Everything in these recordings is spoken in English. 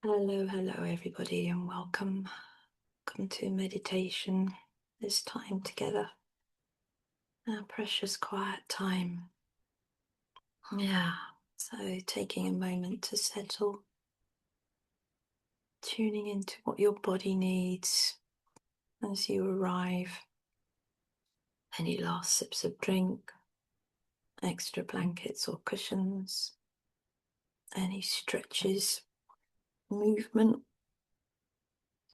Hello, hello, everybody, and welcome. Welcome to meditation, this time together, our precious quiet time. Yeah, so taking a moment to settle, tuning into what your body needs as you arrive. Any last sips of drink, extra blankets or cushions, any stretches, movement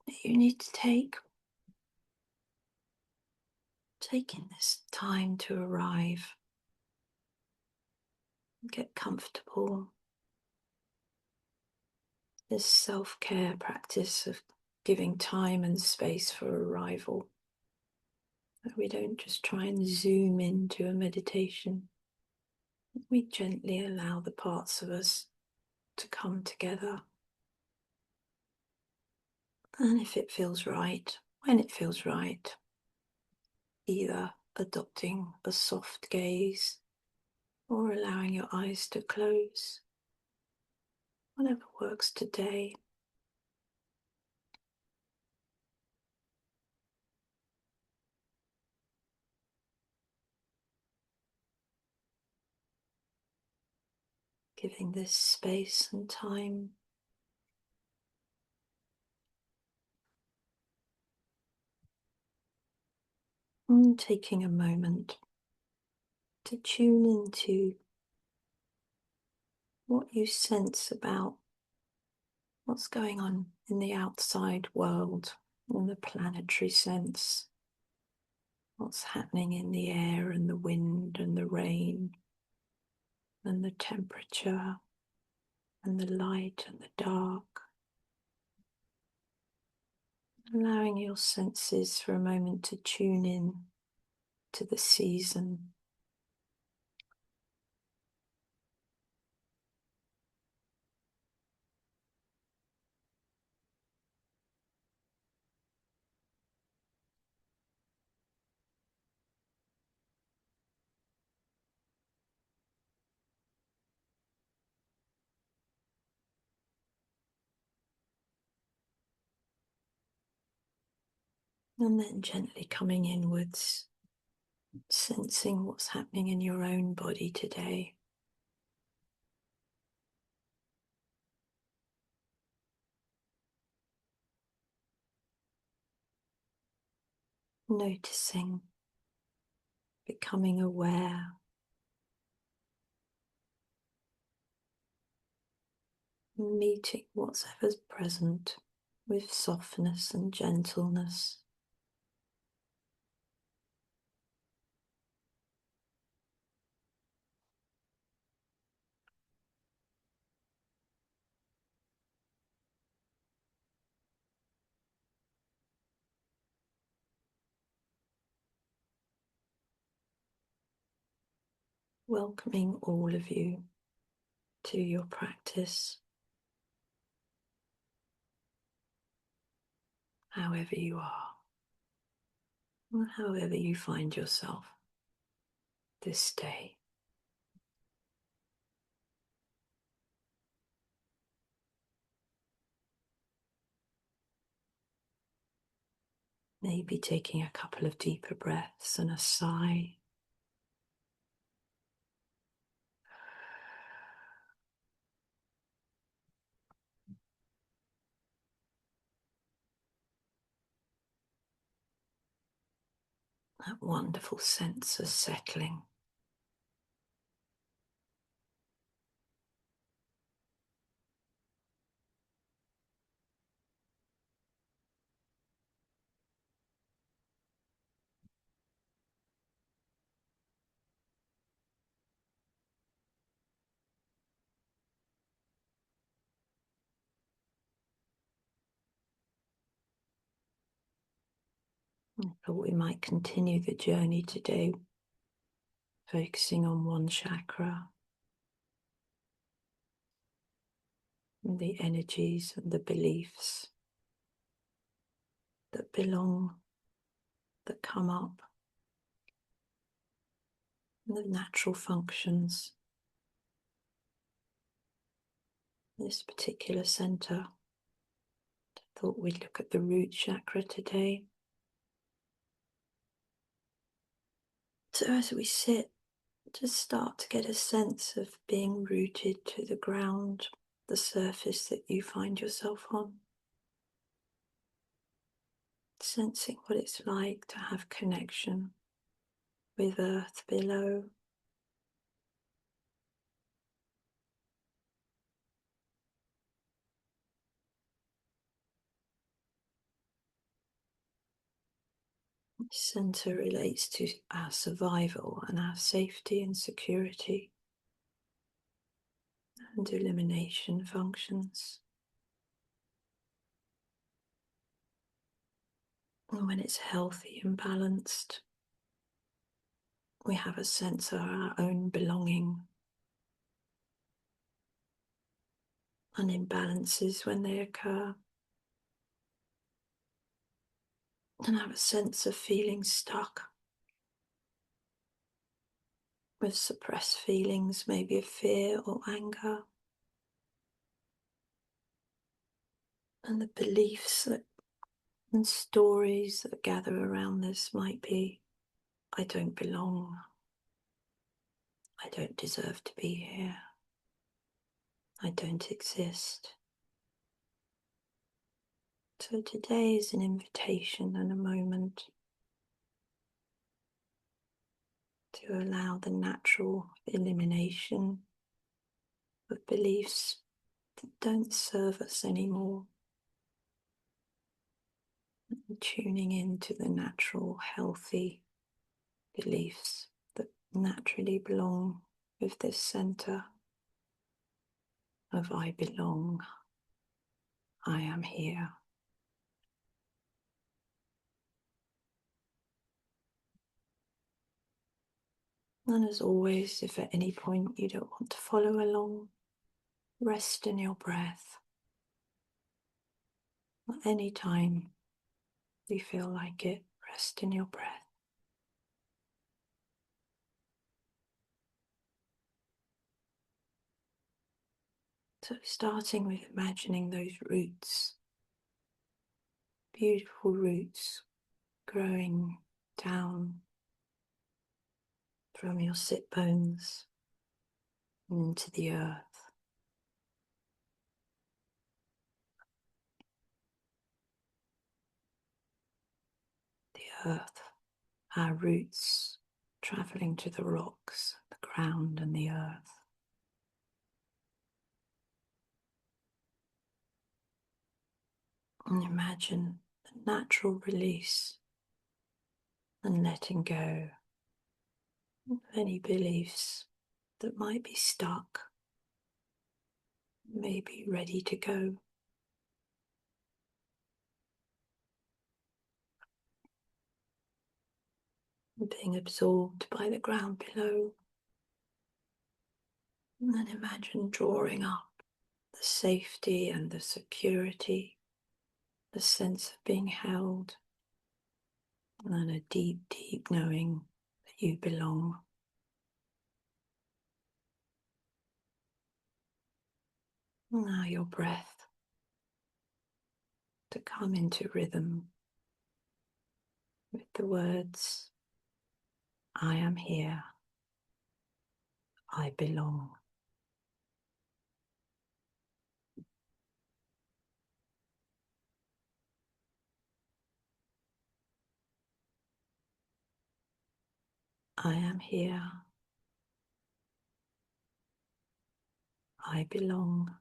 that you need to take. Taking this time to arrive, get comfortable. This self-care practice of giving time and space for arrival. That we don't just try and zoom into a meditation. We gently allow the parts of us to come together. And if it feels right, when it feels right, either adopting a soft gaze or allowing your eyes to close, whatever works today. Giving this space and time. And taking a moment to tune into what you sense about what's going on in the outside world, in the planetary sense, what's happening in the air and the wind and the rain and the temperature and the light and the dark. Allowing your senses for a moment to tune in to the season. And then gently coming inwards, sensing what's happening in your own body today. Noticing, becoming aware, meeting whatever's present with softness and gentleness. Welcoming all of you to your practice, however you are, or however you find yourself this day. Maybe taking a couple of deeper breaths and a sigh. That wonderful sense of settling. I thought we might continue the journey today, focusing on one chakra, and the energies and the beliefs that belong, that come up, and the natural functions. This particular center Thought we'd look at the root chakra today. So as we sit, just start to get a sense of being rooted to the ground, the surface that you find yourself on. Sensing what it's like to have connection with earth below. This center relates to our survival and our safety and security and elimination functions. And when it's healthy and balanced, we have a sense of our own belonging. And imbalances, when they occur, and have a sense of feeling stuck with suppressed feelings, maybe of fear or anger, and the beliefs that, and stories that gather around this might be, I don't belong, I don't deserve to be here, I don't exist. So today is an invitation and a moment to allow the natural elimination of beliefs that don't serve us anymore. And tuning into the natural, healthy beliefs that naturally belong with this center of I belong, I am here. And as always, if at any point you don't want to follow along, rest in your breath. At any time you feel like it, rest in your breath. So starting with imagining those roots, beautiful roots growing down from your sit bones into the earth. The earth, our roots travelling to the rocks, the ground and the earth. And imagine the natural release and letting go of any beliefs that might be stuck, maybe ready to go. Being absorbed by the ground below. And then imagine drawing up the safety and the security, the sense of being held, and a deep, deep knowing that you belong. Now your breath to come into rhythm with the words, I am here, I belong. I am here, I belong.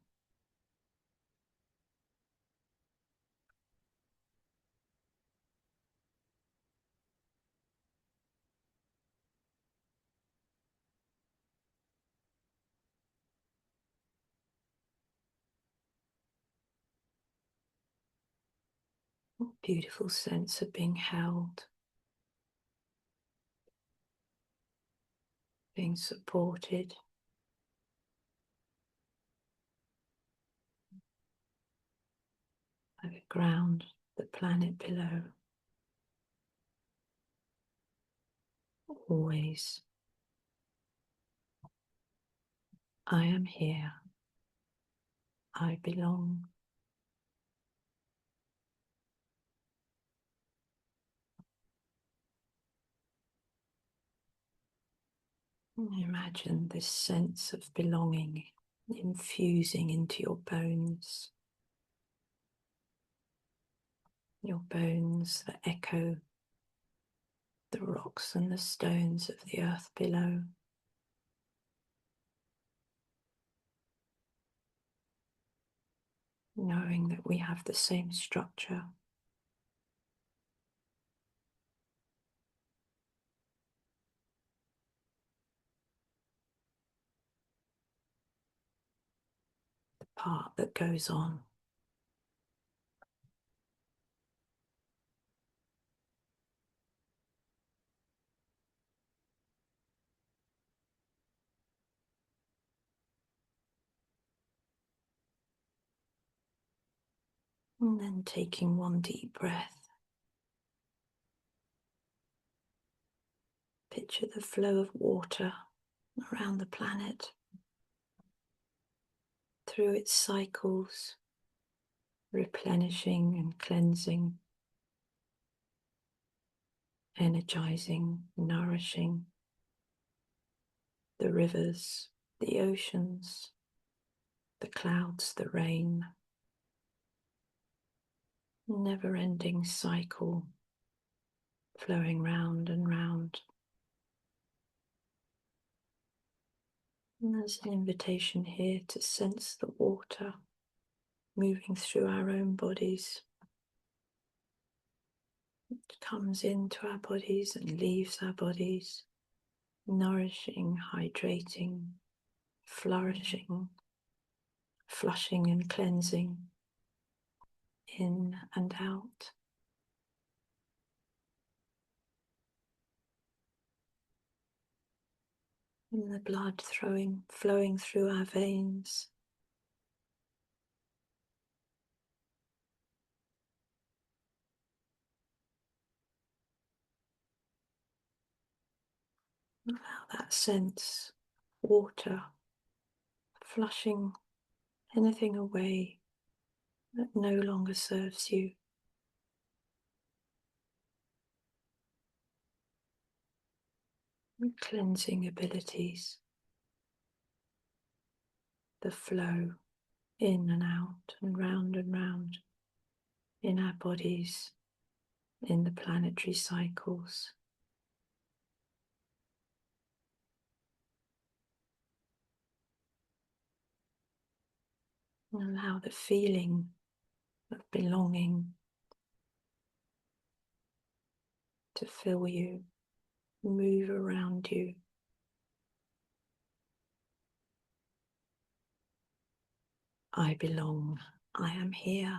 Beautiful sense of being held, being supported. By the ground, the planet below. Always, I am here, I belong. Imagine this sense of belonging infusing into your bones that echo the rocks and the stones of the earth below. Knowing that we have the same structure. The part that goes on. And then taking one deep breath. Picture the flow of water around the planet through its cycles, replenishing and cleansing, energizing, nourishing the rivers, the oceans, the clouds, the rain. Never-ending cycle flowing round and round. And there's an invitation here to sense the water moving through our own bodies. It comes into our bodies and leaves our bodies, nourishing, hydrating, flourishing, flushing and cleansing, in and out. And the blood flowing through our veins. Allow that sense, water, flushing anything away that no longer serves you. Cleansing abilities, the flow in and round in our bodies, in the planetary cycles. And allow the feeling of belonging to fill you, move around you. I belong. I am here.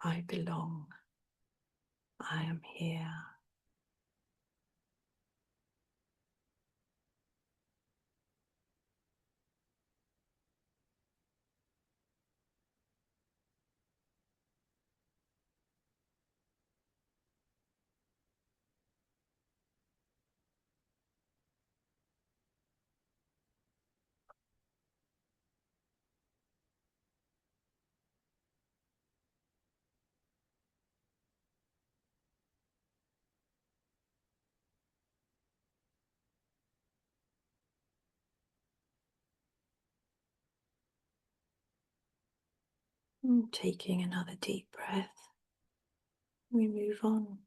I belong. I am here. And taking another deep breath, we move on.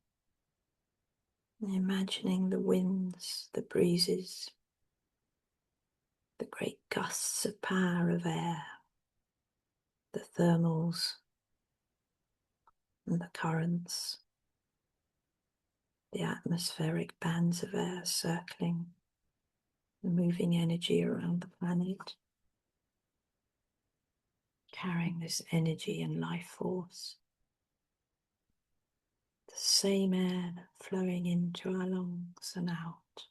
Imagining the winds, the breezes, the great gusts of power of air, the thermals and the currents, the atmospheric bands of air circling, moving energy around the planet, carrying this energy and life force. The same air flowing into our lungs and out,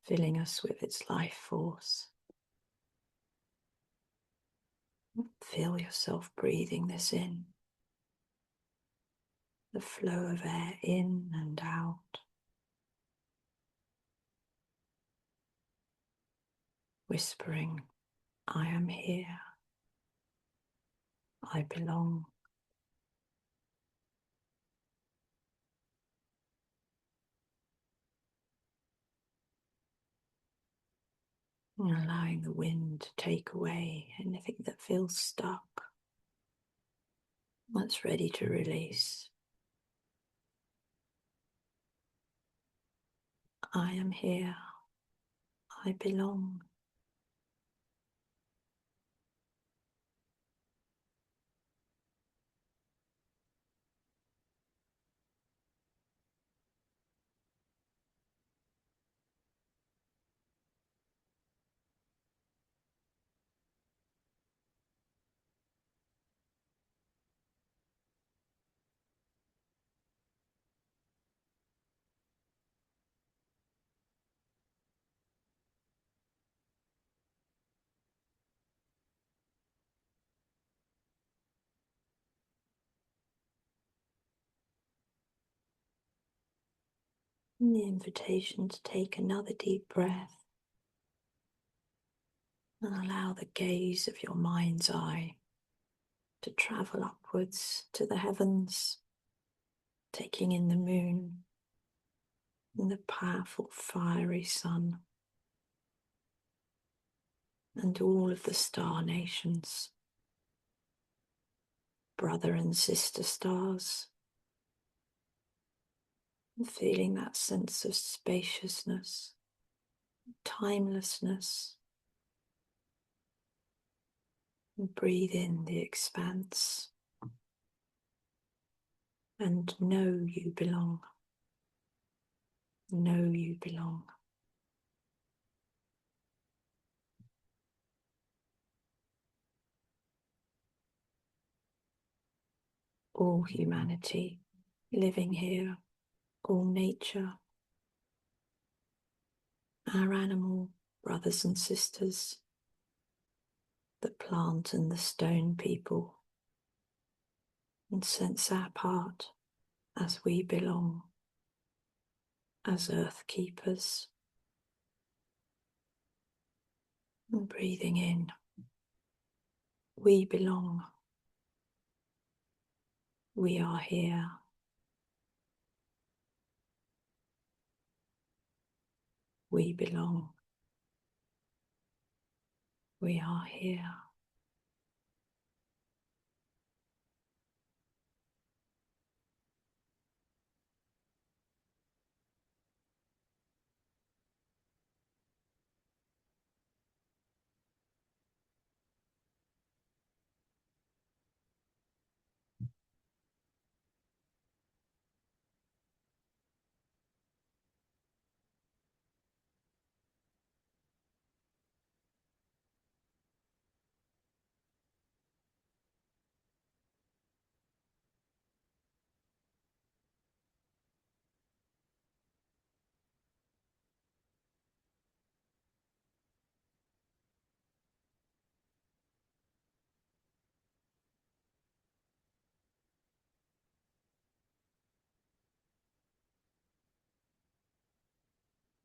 filling us with its life force. Feel yourself breathing this in, the flow of air in and out. Whispering, I am here, I belong. And allowing the wind to take away anything that feels stuck, that's ready to release. I am here. I belong. And the invitation to take another deep breath and allow the gaze of your mind's eye to travel upwards to the heavens, taking in the moon and the powerful fiery sun and all of the star nations, brother and sister stars, and feeling that sense of spaciousness, timelessness, and breathe in the expanse and know you belong. Know you belong. All humanity living here, all nature, our animal brothers and sisters, the plant and the stone people, and sense our part as we belong, as earth keepers. And breathing in, we belong, we are here. We belong, we are here.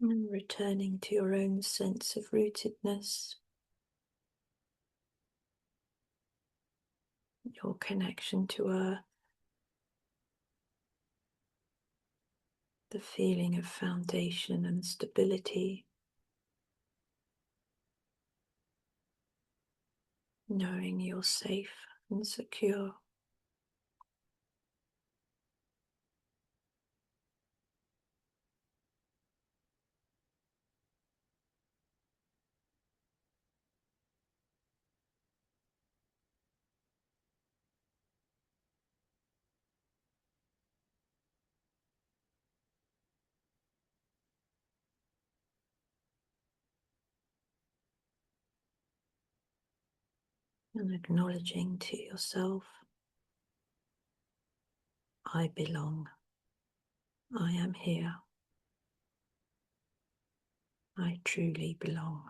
And returning to your own sense of rootedness, your connection to earth, the feeling of foundation and stability, knowing you're safe and secure. And acknowledging to yourself, I belong, I am here, I truly belong.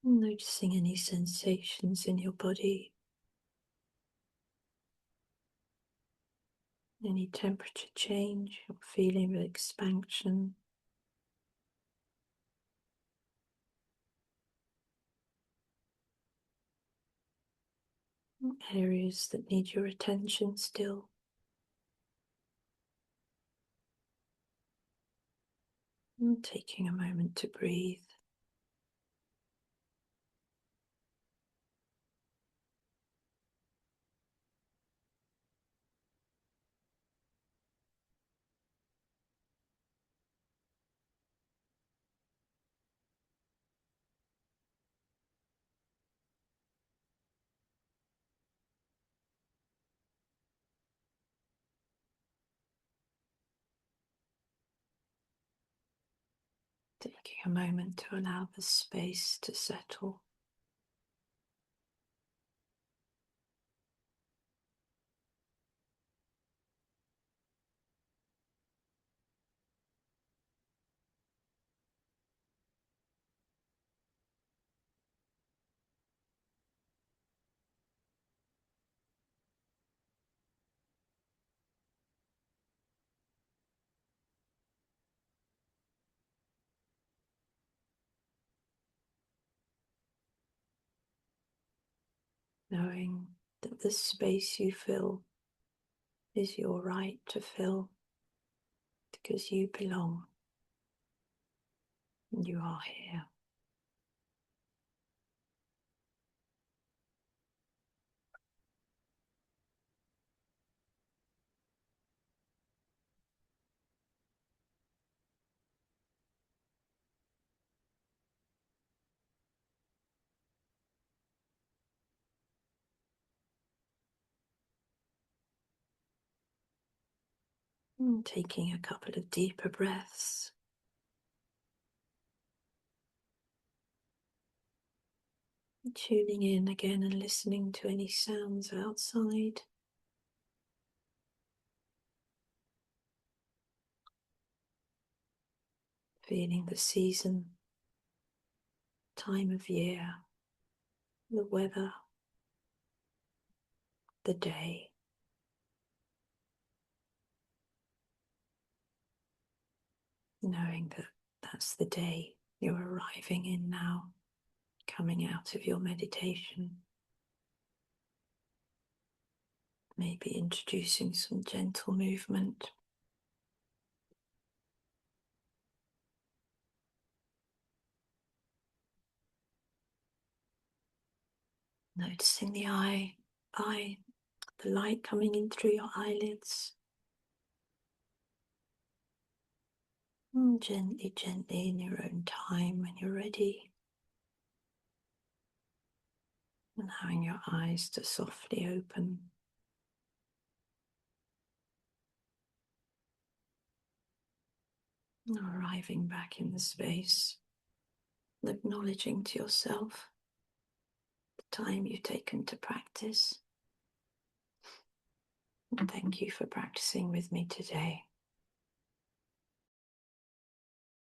Noticing any sensations in your body, any temperature change or feeling of expansion. areas that need your attention still. And taking a moment to breathe. Taking a moment to allow the space to settle. Knowing that the space you fill is your right to fill because you belong and you are here. And taking a couple of deeper breaths. Tuning in again and listening to any sounds outside. Feeling the season, time of year, the weather, the day. Knowing that that's the day you're arriving in now, coming out of your meditation. Maybe introducing some gentle movement. Noticing the the light coming in through your eyelids. And gently, gently in your own time when you're ready. Allowing your eyes to softly open. Arriving back in the space. Acknowledging to yourself the time you've taken to practice. And thank you for practicing with me today.